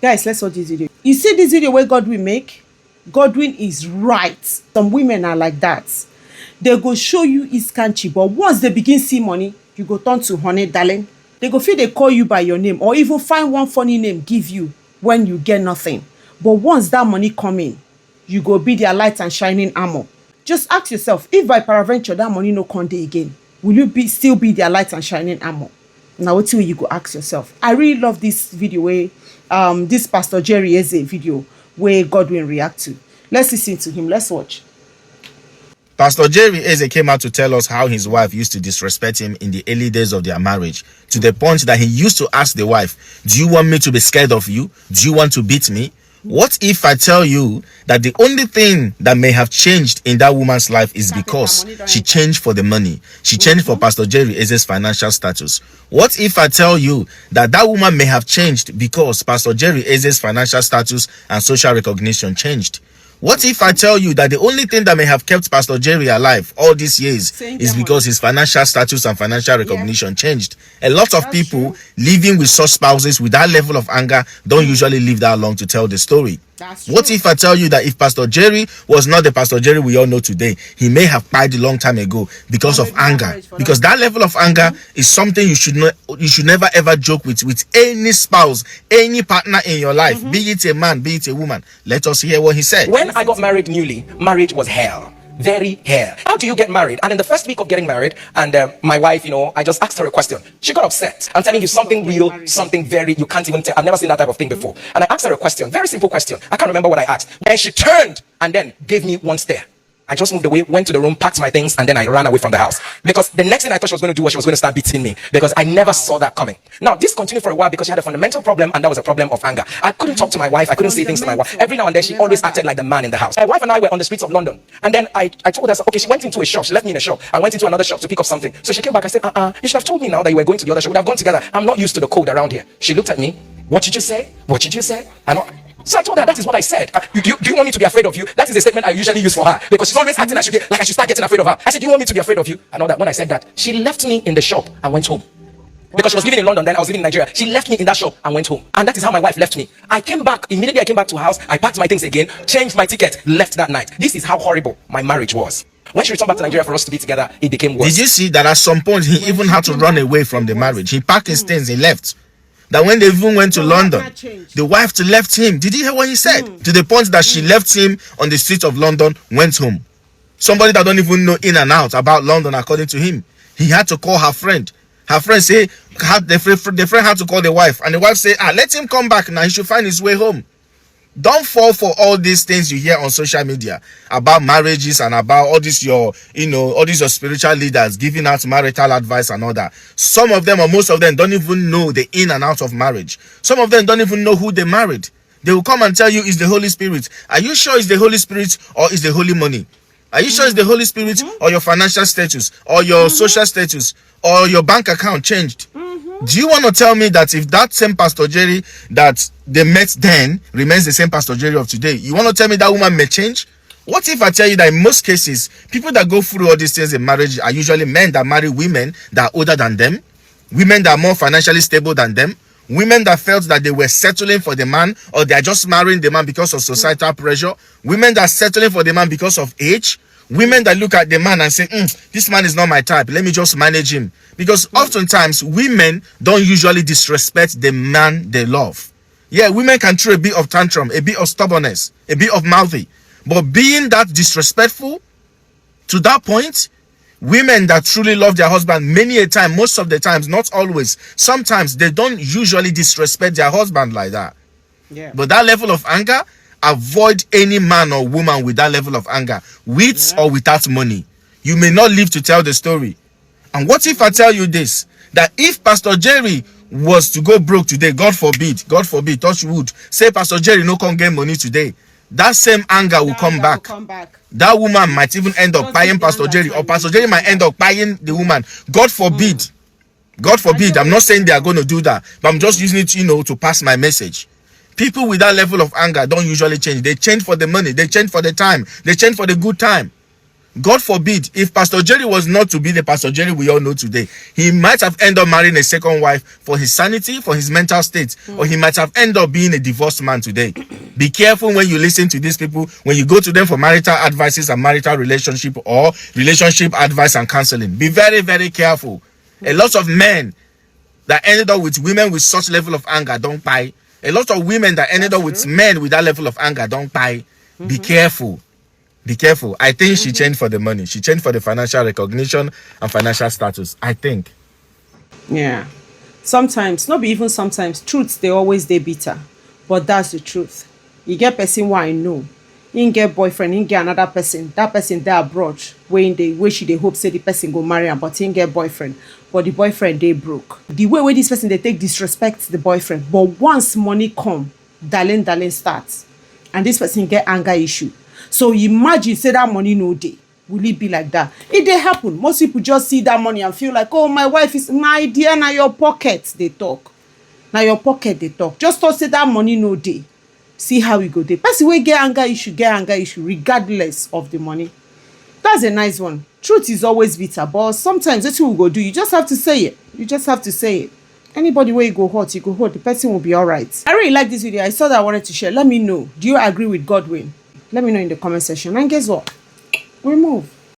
Guys, let's watch this video. You see this video where Godwin make? Godwin is right. Some women are like that. They go show you is country, but once they begin see money, you go turn to honey, darling. They go feel they call you by your name or even find one funny name give you when you get nothing. But once that money come in, you go be their light and shining armor. Just ask yourself, if by peradventure that money no come dey again, will you still be their light and shining armor? Now what you go ask yourself. I really love this video where this Pastor Jerry Eze video where Godwin react to. Let's listen to him. Let's watch. Pastor Jerry Eze came out to tell us how his wife used to disrespect him in the early days of their marriage, to the point that he used to ask the wife, do you want me to be scared of you? Do you want to beat me? What if I tell you that the only thing that may have changed in that woman's life is because she changed for the money? She changed for Pastor Jerry Eze's financial status. What if I tell you that that woman may have changed because Pastor Jerry Eze's financial status and social recognition changed? What if I tell you that the only thing that may have kept Pastor Jerry alive all these years is because his financial status and financial recognition changed? A lot of people living with such spouses with that level of anger don't usually live that long to tell the story. What if I tell you that if Pastor Jerry was not the Pastor Jerry we all know today, he may have died a long time ago because of anger? Because that level of anger is something you should never ever joke with any spouse, any partner in your life, be it a man, be it a woman. Let us hear what he said. When I got married newly, marriage was hell. Very hell. How do you get married? And in the first week of getting married, and my wife, I just asked her a question. She got upset. I'm telling you something real, something very, you can't even tell. I've never seen that type of thing before. And I asked her a question, very simple question. I can't remember what I asked. Then she turned and then gave me one stare. I just moved away, went to the room, packed my things, and then I ran away from the house. Because the next thing I thought she was going to do was she was going to start beating me. Because I never saw that coming. Now, this continued for a while because she had a fundamental problem, and that was a problem of anger. I couldn't talk to my wife. I couldn't say things to my wife. Every now and then, she always acted like the man in the house. My wife and I were on the streets of London. And then I told her, okay, she went into a shop. She left me in a shop. I went into another shop to pick up something. So she came back. I said, you should have told me now that you were going to the other shop. We would have gone together. I'm not used to the code around here. She looked at me. What did you say? What did you say? So I told her that is what I said. Do you want me to be afraid of you? That is a statement I usually use for her because she's always acting like I should start getting afraid of her. I said, do you want me to be afraid of you? And all that. When I said that, she left me in the shop and went home. Because she was living in London, then I was living in Nigeria. She left me in that shop and went home. And that is how my wife left me. I came back, immediately I came back to her house, I packed my things again, changed my ticket, left that night. This is how horrible my marriage was. When she returned back to Nigeria for us to be together, it became worse. Did you see that at some point he even had to run away from the marriage? He packed his things, he left. That when they even went to London, the wife left him. Did you hear what he said? To the point that she left him on the streets of London, went home. Somebody that don't even know in and out about London, according to him. He had to call her friend. Her friend say, the friend had to call the wife. And the wife say, let him come back now. He should find his way home. Don't fall for all these things you hear on social media about marriages and about all these your spiritual leaders giving out marital advice and all that. Some of them or most of them don't even know the in and out of marriage. Some of them don't even know who they married. They will come and tell you it's the Holy Spirit. Are you sure it's the Holy Spirit or it's the holy money? Are you sure it's the Holy Spirit or your financial status or your social status or your bank account changed? Do you want to tell me that if that same Pastor Jerry that they met then remains the same Pastor Jerry of today, you want to tell me that woman may change? What if I tell you that in most cases, people that go through all these things in marriage are usually men that marry women that are older than them, women that are more financially stable than them, women that felt that they were settling for the man or they are just marrying the man because of societal pressure, women that are settling for the man because of age, women that look at the man and say, this man is not my type, let me just manage him. Because oftentimes, women don't usually disrespect the man they love. Yeah, women can throw a bit of tantrum, a bit of stubbornness, a bit of mouthy. But being that disrespectful, to that point, women that truly love their husband, many a time, most of the times, not always, sometimes they don't usually disrespect their husband like that. Yeah. But that level of anger, avoid any man or woman with that level of anger, with or without money. You may not live to tell the story. And what if I tell you this, that if Pastor Jerry was to go broke today, God forbid, touch wood, say Pastor Jerry no can get money today, that same anger will come back. That woman might even end up buying Pastor Jerry, or Pastor Jerry might end up buying the woman. God forbid. God forbid. I'm not saying they are going to do that, but I'm just using it, to pass my message. People with that level of anger don't usually change. They change for the money. They change for the time. They change for the good time. God forbid, if Pastor Jerry was not to be the Pastor Jerry we all know today, he might have ended up marrying a second wife for his sanity, for his mental state, or he might have ended up being a divorced man today. Be careful when you listen to these people, when you go to them for marital advices and marital relationship or relationship advice and counseling. Be very, very careful. A lot of men that ended up with women with such level of anger don't buy. A lot of women that ended up with men with that level of anger don't buy. Be careful. Be careful. I think she changed for the money. She changed for the financial recognition and financial status. I think. Yeah. Sometimes, not be even sometimes, truths they always they bitter. But that's the truth. You get person who I know. You get boyfriend, you get another person. That person there abroad, where she they hope say the person go marry am, but he get boyfriend. But the boyfriend they broke. The way where this person they take disrespect the boyfriend. But once money come, darling starts. And this person get anger issue. So imagine say that money no day. Will it be like that? It dey happen. Most people just see that money and feel like, oh, my wife is my dear, now your pocket they talk. Now your pocket they talk. Just to say that money no day. See how we go there. Person wey get anger issue regardless of the money. That's a nice one. Truth is always bitter, but sometimes that's what we go do. You just have to say it. You just have to say it. Anybody where you go hurt, the person will be all right. I really like this video. I saw that I wanted to share. Let me know. Do you agree with Godwin? Let me know in the comment section. And guess what? We move.